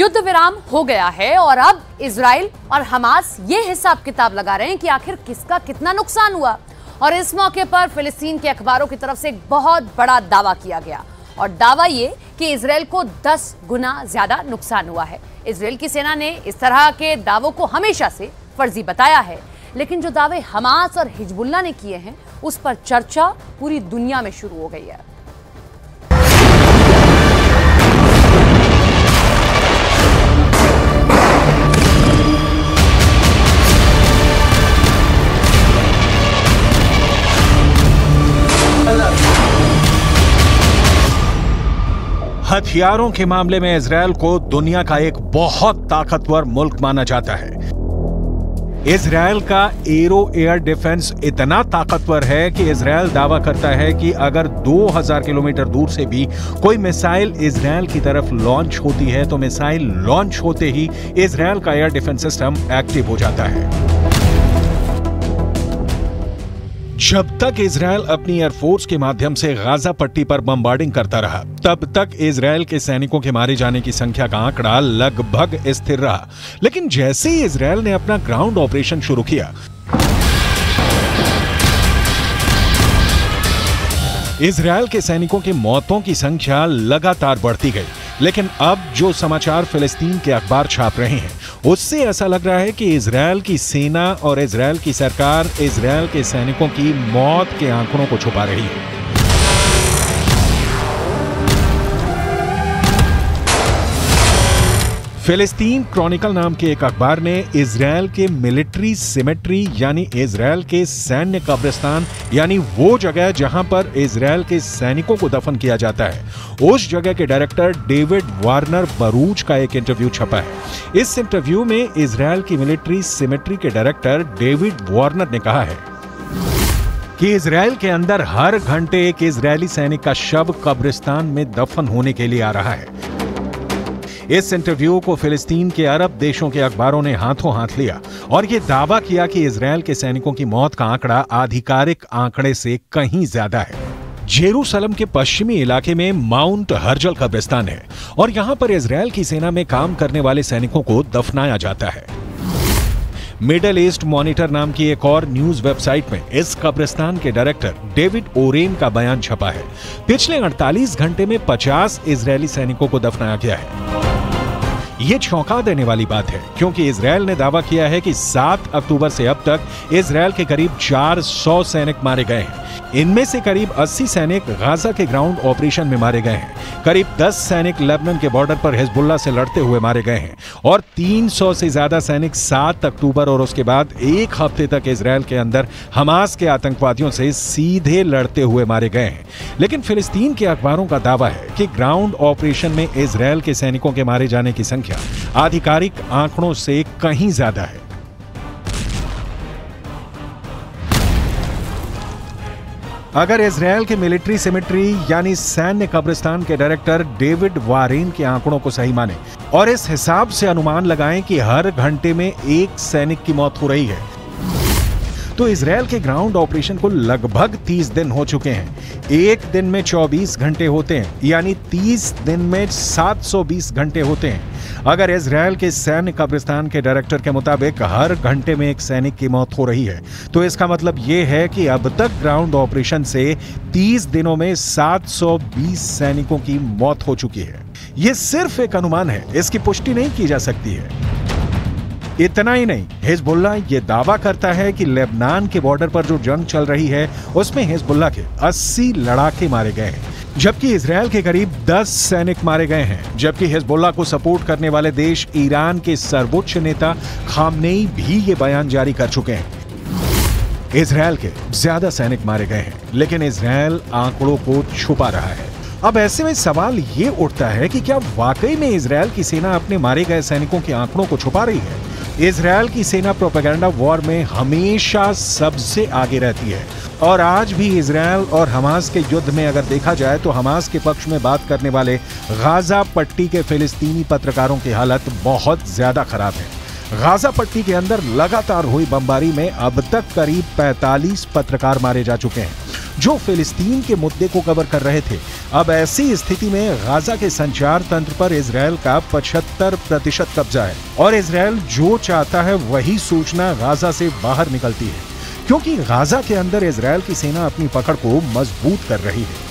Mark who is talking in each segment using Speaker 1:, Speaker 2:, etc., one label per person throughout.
Speaker 1: युद्ध विराम हो गया है और अब इजराइल और हमास ये हिसाब किताब लगा रहे हैं कि आखिर किसका कितना नुकसान हुआ। और इस मौके पर फिलिस्तीन के अखबारों की तरफ से एक बहुत बड़ा दावा किया गया और दावा ये कि इजराइल को 10 गुना ज्यादा नुकसान हुआ है। इजराइल की सेना ने इस तरह के दावों को हमेशा से फर्जी बताया है, लेकिन जो दावे हमास और हिजबुल्लाह ने किए हैं उस पर चर्चा पूरी दुनिया में शुरू हो गई है।
Speaker 2: हथियारों के मामले में इजराइल को दुनिया का एक बहुत ताकतवर मुल्क माना जाता है। इजराइल का एरो एयर डिफेंस इतना ताकतवर है कि इजराइल दावा करता है कि अगर 2000 किलोमीटर दूर से भी कोई मिसाइल इजराइल की तरफ लॉन्च होती है तो मिसाइल लॉन्च होते ही इजराइल का एयर डिफेंस सिस्टम एक्टिव हो जाता है। जब तक इजराइल अपनी एयरफोर्स के माध्यम से गाजा पट्टी पर बमबार्डिंग करता रहा, तब तक इजराइल के सैनिकों के मारे जाने की संख्या का आंकड़ा लगभग स्थिर रहा। लेकिन जैसे ही इजराइल ने अपना ग्राउंड ऑपरेशन शुरू किया, इजराइल के सैनिकों की मौतों की संख्या लगातार बढ़ती गई। लेकिन अब जो समाचार फिलिस्तीन के अखबार छाप रहे हैं उससे ऐसा लग रहा है कि इजराइल की सेना और इजराइल की सरकार इजराइल के सैनिकों की मौत के आंकड़ों को छुपा रही है। फिलिस्तीन क्रॉनिकल नाम के एक अखबार ने इजराइल के मिलिट्री सिमेट्री यानी इजराइल के सैन्य कब्रिस्तान यानी वो जगह जहां पर इजराइल के सैनिकों को दफन किया जाता है, उस जगह के डायरेक्टर डेविड वार्नर बरूच का एक इंटरव्यू छपा है। इस इंटरव्यू में इजराइल की मिलिट्री सिमेट्री के डायरेक्टर डेविड वार्नर ने कहा है कि इजराइल के अंदर हर घंटे एक इजरायली सैनिक का शव कब्रिस्तान में दफन होने के लिए आ रहा है। इस इंटरव्यू को फिलिस्तीन के अरब देशों के अखबारों ने हाथों हाथ लिया और यह दावा किया कि इजराइल के सैनिकों की मौत का आंकड़ा आधिकारिक आंकड़े से कहीं ज्यादा है। जेरूसलम के पश्चिमी इलाके में माउंट हर्जल कब्रिस्तान है और यहां पर इजराइल की सेना में काम करने वाले सैनिकों को दफनाया जाता है। मिडल ईस्ट मॉनिटर नाम की एक और न्यूज वेबसाइट में इस कब्रिस्तान के डायरेक्टर डेविड ओरेन का बयान छपा है। पिछले 48 घंटे में 50 इजरायली सैनिकों को दफनाया गया है। यह चौंका देने वाली बात है क्योंकि इजराइल ने दावा किया है कि 7 अक्टूबर से अब तक इजराइल के करीब 400 सैनिक मारे गए हैं। इनमें से करीब 80 सैनिक गाजा के ग्राउंड ऑपरेशन में मारे गए हैं, करीब 10 सैनिक लेबनान के बॉर्डर पर हिजबुल्लाह से लड़ते हुए मारे गए हैं और 300 से ज्यादा सैनिक 7 अक्टूबर और उसके बाद एक हफ्ते तक इजराइल के अंदर हमास के आतंकवादियों से सीधे लड़ते हुए मारे गए हैं। लेकिन फिलिस्तीन के अखबारों का दावा है कि ग्राउंड ऑपरेशन में इजराइल के सैनिकों के मारे जाने की संख्या आधिकारिक आंकड़ों से कहीं ज्यादा है। अगर इजराइल के मिलिट्री सिमेट्री यानी सैन्य कब्रिस्तान के डायरेक्टर डेविड वारेन के आंकड़ों को सही माने और इस हिसाब से अनुमान लगाएं कि हर घंटे में एक सैनिक की मौत हो रही है, तो इजराइल के ग्राउंड ऑपरेशन को लगभग 30 दिन हो चुके हैं। एक दिन में 24 घंटे होते हैं, यानी 30 दिन में 720 घंटे होते हैं। अगर इजराइल के सैन्य कब्रिस्तान के डायरेक्टर के मुताबिक हर घंटे में एक सैनिक की मौत हो रही है, तो इसका मतलब यह है कि अब तक ग्राउंड ऑपरेशन से 30 दिनों में 720 सैनिकों की मौत हो चुकी है। यह सिर्फ एक अनुमान है, इसकी पुष्टि नहीं की जा सकती है। इतना ही नहीं, हिजबुल्लाह ये दावा करता है कि लेबनान के बॉर्डर पर जो जंग चल रही है उसमें हिजबुल्लाह के 80 लड़ाके मारे गए हैं, जबकि इजराइल के करीब 10 सैनिक मारे गए हैं। जबकि हिजबुल्लाह को सपोर्ट करने वाले देश ईरान के सर्वोच्च नेता खामनेई भी ये बयान जारी कर चुके हैं। इजराइल के ज्यादा सैनिक मारे गए हैं, लेकिन इजराइल आंकड़ों को छुपा रहा है। अब ऐसे में सवाल ये उठता है कि क्या वाकई में इजराइल की सेना अपने मारे गए सैनिकों के आंकड़ों को छुपा रही है? इजराइल की सेना प्रोपेगेंडा वॉर में हमेशा सबसे आगे रहती है और आज भी इजराइल और हमास के युद्ध में अगर देखा जाए तो हमास के पक्ष में बात करने वाले गाजा पट्टी के फिलिस्तीनी पत्रकारों की हालत बहुत ज्यादा खराब है। गाजा पट्टी के अंदर लगातार हुई बमबारी में अब तक करीब 45 पत्रकार मारे जा चुके हैं जो फिलिस्तीन के मुद्दे को कवर कर रहे थे। अब ऐसी स्थिति में गाजा के संचार तंत्र पर इजरायल का 75% कब्जा है और इजरायल जो चाहता है वही सूचना गाजा से बाहर निकलती है, क्योंकि गाजा के अंदर इजरायल की सेना अपनी पकड़ को मजबूत कर रही है।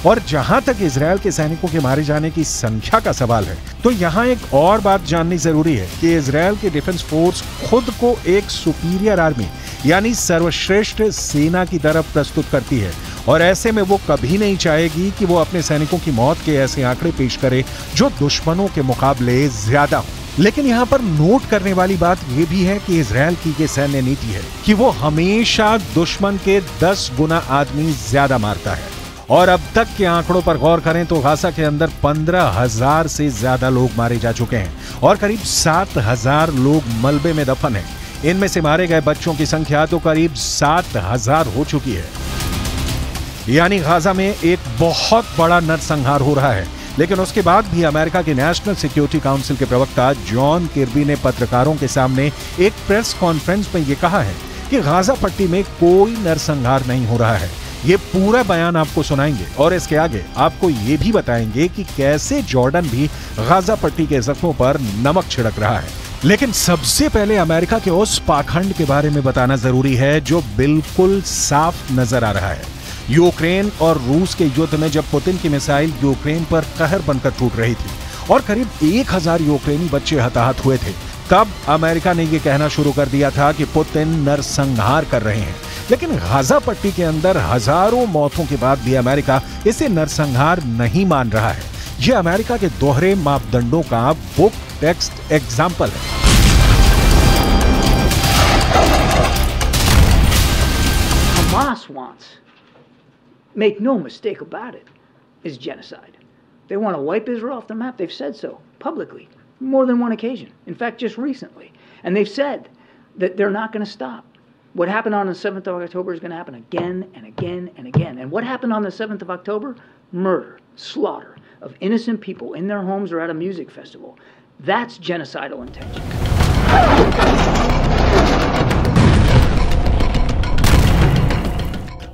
Speaker 2: और जहां तक इजरायल के सैनिकों के मारे जाने की संख्या का सवाल है, तो यहां एक और बात जाननी जरूरी है कि इजरायल की डिफेंस फोर्स खुद को एक सुपीरियर आर्मी यानी सर्वश्रेष्ठ सेना की तरफ प्रस्तुत करती है और ऐसे में वो कभी नहीं चाहेगी कि वो अपने सैनिकों की मौत के ऐसे आंकड़े पेश करे जो दुश्मनों के मुकाबले ज्यादा हो। लेकिन यहाँ पर नोट करने वाली बात यह भी है कि इजरायल की ये सैन्य नीति है कि वो हमेशा दुश्मन के 10 गुना आदमी ज्यादा मारता है। और अब तक के आंकड़ों पर गौर करें तो गाजा के अंदर 15,000 से ज्यादा लोग मारे जा चुके हैं और करीब 7,000 लोग मलबे में दफन हैं। इनमें से मारे गए बच्चों की संख्या तो करीब 7,000 हो चुकी है। यानी गाजा में एक बहुत बड़ा नरसंहार हो रहा है। लेकिन उसके बाद भी अमेरिका के नेशनल सिक्योरिटी काउंसिल के प्रवक्ता जॉन किर्बी ने पत्रकारों के सामने एक प्रेस कॉन्फ्रेंस में यह कहा है कि गाजा पट्टी में कोई नरसंहार नहीं हो रहा है। ये पूरा बयान आपको सुनाएंगे और इसके आगे आपको ये भी बताएंगे कि कैसे जॉर्डन भी गाजा पट्टी के जख्मों पर नमक छिड़क रहा है। लेकिन सबसे पहले अमेरिका के उस पाखंड के बारे में बताना जरूरी है जो बिल्कुल साफ नजर आ रहा है। यूक्रेन और रूस के युद्ध में जब पुतिन की मिसाइल यूक्रेन पर कहर बनकर टूट रही थी और करीब 1000 यूक्रेनी बच्चे हताहत हुए थे, तब अमेरिका ने यह कहना शुरू कर दिया था कि पुतिन नरसंहार कर रहे हैं। लेकिन गाजा पट्टी के अंदर हजारों मौतों के बाद भी अमेरिका इसे नरसंहार नहीं मान रहा है। यह अमेरिका के दोहरे मापदंडों का बुक टेक्स्ट एग्जाम्पल है।
Speaker 3: Hamas wants, make no mistake about it, is genocide. They want to wipe Israel off the map. They've said so publicly, more than one occasion. In fact, just recently. And they've said that they're not going to stop. What happened on the 7th of October is going to happen again and again and again. And what happened on the 7th of October? Murder, slaughter of innocent people in their homes or at a music festival. That's genocidal intention.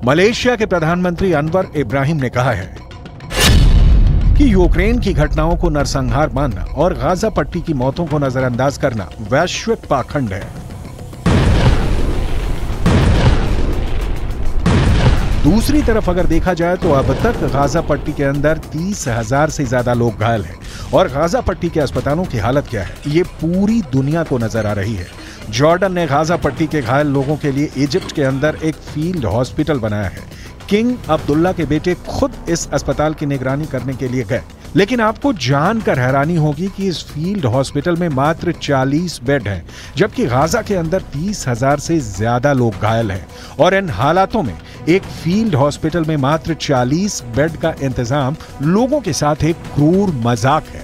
Speaker 2: Malaysia के प्रधानमंत्री अनवर इब्राहिम ने कहा है कि Ukraine की घटनाओं को नरसंहार मानना और गाजा पट्टी की मौतों को नजरअंदाज करना वैश्विक पाखंड है। दूसरी तरफ अगर देखा जाए तो अब तक गाजा पट्टी के अंदर 30,000 से ज्यादा लोग घायल हैं और गाजा पट्टी के अस्पतालों की हालत क्या है ये पूरी दुनिया को नजर आ रही है। जॉर्डन ने गाजा पट्टी के घायल लोगों के लिए इजिप्ट के अंदर एक फील्ड हॉस्पिटल बनाया है। किंग अब्दुल्ला के बेटे खुद इस अस्पताल की निगरानी करने के लिए गए। लेकिन आपको जानकर हैरानी होगी कि इस फील्ड हॉस्पिटल में मात्र 40 बेड हैं, जबकि गाजा के अंदर 30,000 से ज्यादा लोग घायल हैं। और इन हालातों में एक फील्ड हॉस्पिटल में मात्र 40 बेड का इंतजाम लोगों के साथ एक क्रूर मजाक है।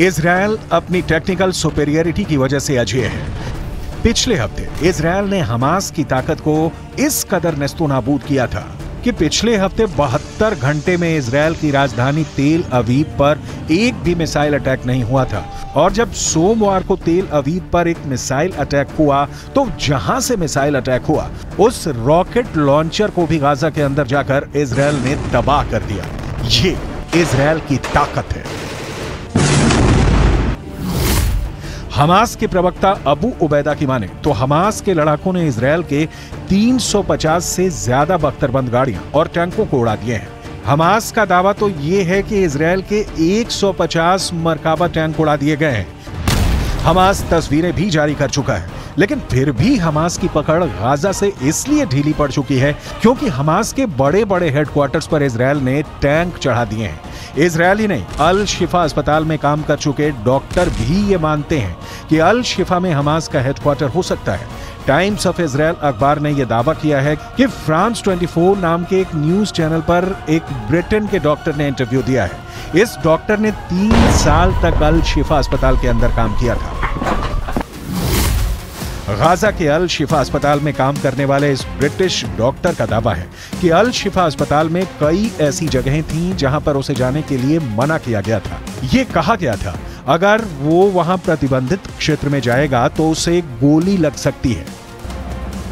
Speaker 2: इजरायल अपनी टेक्निकल सुपेरियरिटी की वजह से अजेय है। पिछले हफ्ते इजरायल ने हमास की ताकत को इस कदर नेस्तोनाबूद किया था कि पिछले हफ्ते 72 घंटे में इजरायल की राजधानी तेल अवीव पर एक भी मिसाइल अटैक नहीं हुआ था। और जब सोमवार को तेल अवीव पर एक मिसाइल अटैक हुआ तो जहां से मिसाइल अटैक हुआ उस रॉकेट लॉन्चर को भी गाजा के अंदर जाकर इजरायल ने तबाह कर दिया। ये इजरायल की ताकत है। हमास के प्रवक्ता अबू उबैदा की माने तो हमास के लड़ाकों ने इजरायल के 350 से ज्यादा बख्तरबंद गाड़ियां और टैंकों को उड़ा दिए हैं। हमास का दावा तो ये है कि इजरायल के 150 मरकाबा टैंक उड़ा दिए गए हैं। हमास तस्वीरें भी जारी कर चुका है लेकिन फिर भी हमास की पकड़ गाजा से इसलिए ढीली पड़ चुकी है क्योंकि हमास के बड़े बड़े हेडक्वार्टर्स पर इजराइल ने टैंक चढ़ा दिए हैं। इजरायल ही नहीं, अल शिफा अस्पताल में काम कर चुके डॉक्टर भी ये मानते हैं कि अल शिफा में हमास का हेडक्वार्टर हो सकता है। टाइम्स ऑफ इजराइल अखबार ने यह दावा किया है कि फ्रांस 24 नाम के एक न्यूज चैनल पर एक ब्रिटेन के डॉक्टर ने इंटरव्यू दिया है। इस डॉक्टर ने 3 साल तक अल शिफा अस्पताल के अंदर काम किया था। गाजा के अल शिफा अस्पताल में काम करने वाले इस ब्रिटिश डॉक्टर का दावा है कि अल शिफा अस्पताल में कई ऐसी जगहें थीं जहां पर उसे जाने के लिए मना किया गया था। ये कहा गया था अगर वो वहां प्रतिबंधित क्षेत्र में जाएगा तो उसे गोली लग सकती है।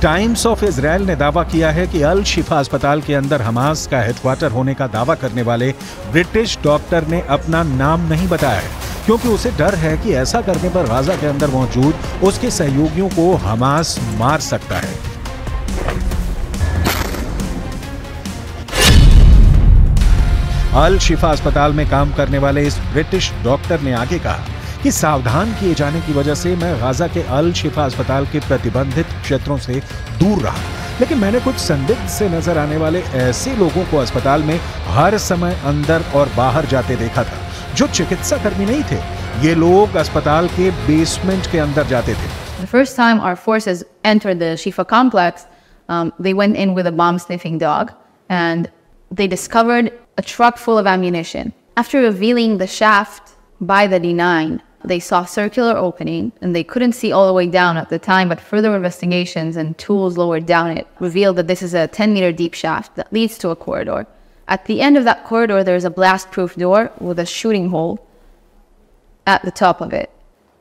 Speaker 2: टाइम्स ऑफ इजराइल ने दावा किया है कि अल शिफा अस्पताल के अंदर हमास का हेडक्वार्टर होने का दावा करने वाले ब्रिटिश डॉक्टर ने अपना नाम नहीं बताया है क्योंकि उसे डर है कि ऐसा करने पर गाजा के अंदर मौजूद उसके सहयोगियों को हमास मार सकता है। अल शिफा अस्पताल में काम करने वाले इस ब्रिटिश डॉक्टर ने आगे कहा कि सावधान किए जाने की वजह से मैं गाजा के अल शिफा अस्पताल के प्रतिबंधित क्षेत्रों से दूर रहा, लेकिन मैंने कुछ संदिग्ध से नजर आने वाले ऐसे लोगों को अस्पताल में हर समय अंदर और बाहर जाते देखा था जो चिकित्सा कर्मी नहीं थे। ये लोग अस्पताल के बेसमेंट के अंदर जाते थे।
Speaker 4: The first time our forces entered the Shifa complex, they went in with a bomb-sniffing dog, and they discovered a truck full of ammunition. After revealing the shaft by the D9, they saw a circular opening, and they couldn't see all the way down at the time, but further investigations and tools lowered down it revealed that this is a 10-meter deep shaft that leads to a corridor. At the end of that corridor, there's a blast-proof door with a shooting hole at the top of it.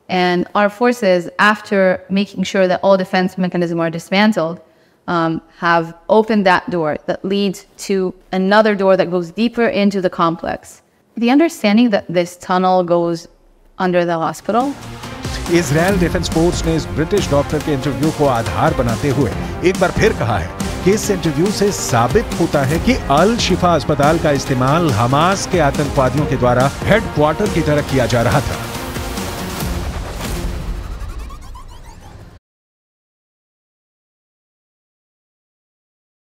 Speaker 4: And our forces, after making sure that all defense mechanisms are dismantled, have opened that door that leads to another door that goes deeper into the complex. The understanding that this tunnel goes under the hospital.
Speaker 2: Israel defence force ने इस British doctor के interview को आधार बनाते हुए एक बार फिर कहा है कि इस इंटरव्यू से साबित होता है कि अल शिफा अस्पताल का इस्तेमाल हमास के आतंकवादियों के द्वारा हेडक्वार्टर की तरह किया जा रहा था।